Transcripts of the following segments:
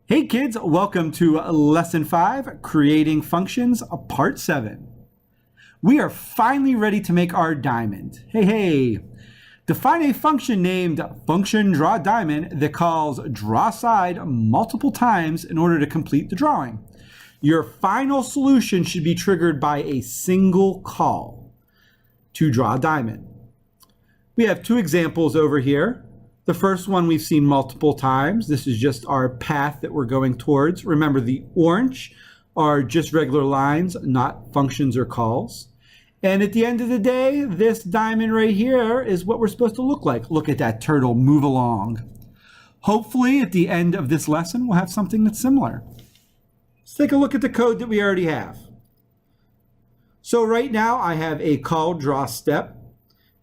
Hey kids, welcome to Lesson 5, Creating Functions, Part 7. We are finally ready to make our diamond. Hey! Define a function named function draw diamond that calls draw side multiple times in order to complete the drawing. Your final solution should be triggered by a single call to draw diamond. We have two examples over here. The first one we've seen multiple times. This is just our path that we're going towards. Remember, the orange are just regular lines, not functions or calls. And at the end of the day, this diamond right here is what we're supposed to look like. Look at that turtle move along. Hopefully, at the end of this lesson, we'll have something that's similar. Let's take a look at the code that we already have. So right now, I have a call draw step.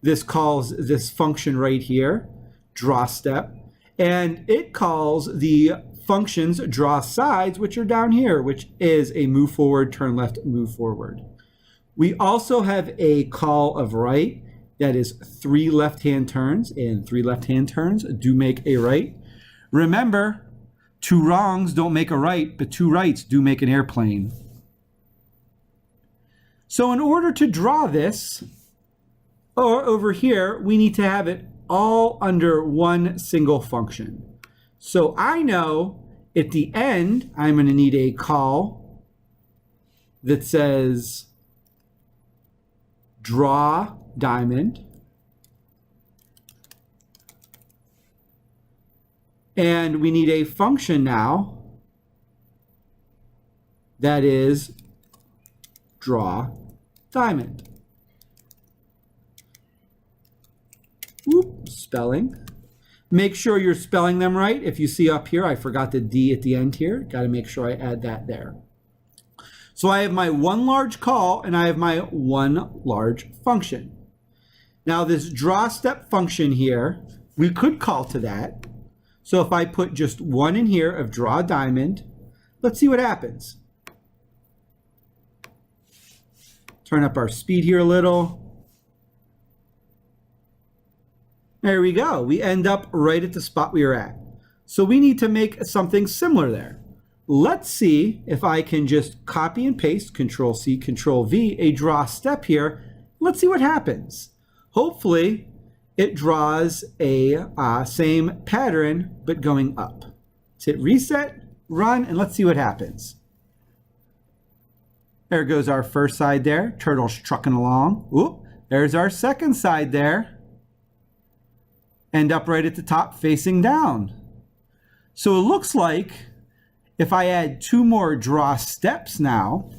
This calls this function right here draw step, and it calls the functions draw sides, which are down here, which is a move forward, turn left, move forward. We also have a call of right that is 3 left-hand turns, and 3 left-hand turns do make a right. Remember, 2 wrongs don't make a right, but 2 rights do make an airplane. So in order to draw this, or over here, we need to have it all under one single function. So I know at the end, I'm going to need a call that says draw diamond. And we need a function now that is draw diamond. Oop, spelling. Make sure you're spelling them right. If you see up here, I forgot the D at the end here. Got to make sure I add that there. So I have my one large call and I have my one large function. Now this draw step function here, we could call to that. So if I put just one in here of draw diamond, let's see what happens. Turn up our speed here a little. There we go. We end up right at the spot we were at. So we need to make something similar there. Let's see if I can just copy and paste, Control C, Control V, a draw step here. Let's see what happens. Hopefully it draws a same pattern, but going up. Let's hit reset, run, and let's see what happens. There goes our first side there. Turtle's trucking along. Oop, there's our second side there. End up right at the top facing down. So it looks like if I add 2 more draw steps now,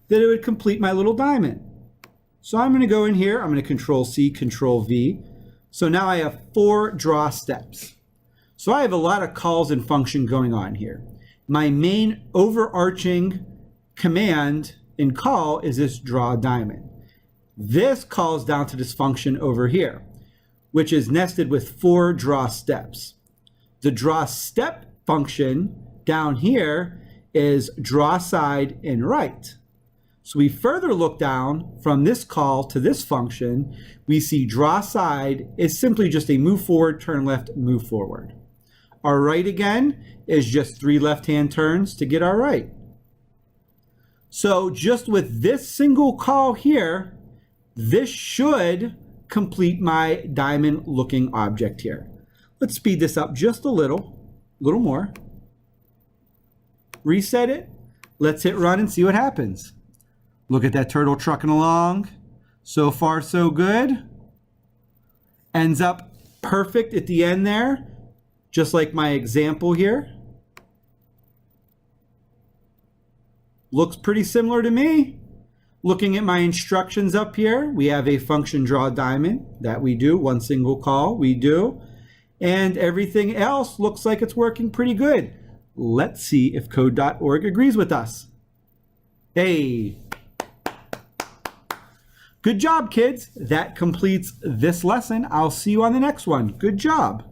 that it would complete my little diamond. So I'm going to go in here, I'm going to Control C, Control V. So now I have 4 draw steps. So I have a lot of calls and function going on here. My main overarching command and call is this draw diamond. This calls down to this function over here, which is nested with 4 draw steps. The draw step function down here is draw side and right. So we further look down from this call to this function, we see draw side is simply just a move forward, turn left, move forward. Our right again is just 3 left-hand turns to get our right. So just with this single call here, this should complete my diamond looking object here. Let's speed this up just a little more. Reset it. Let's hit run and see what happens. Look at that turtle trucking along. So far, so good. Ends up perfect at the end there, just like my example here. Looks pretty similar to me. Looking at my instructions up here, we have a function draw diamond that we do, one single call, we do. And everything else looks like it's working pretty good. Let's see if code.org agrees with us. Hey. Good job, kids. That completes this lesson. I'll see you on the next one. Good job.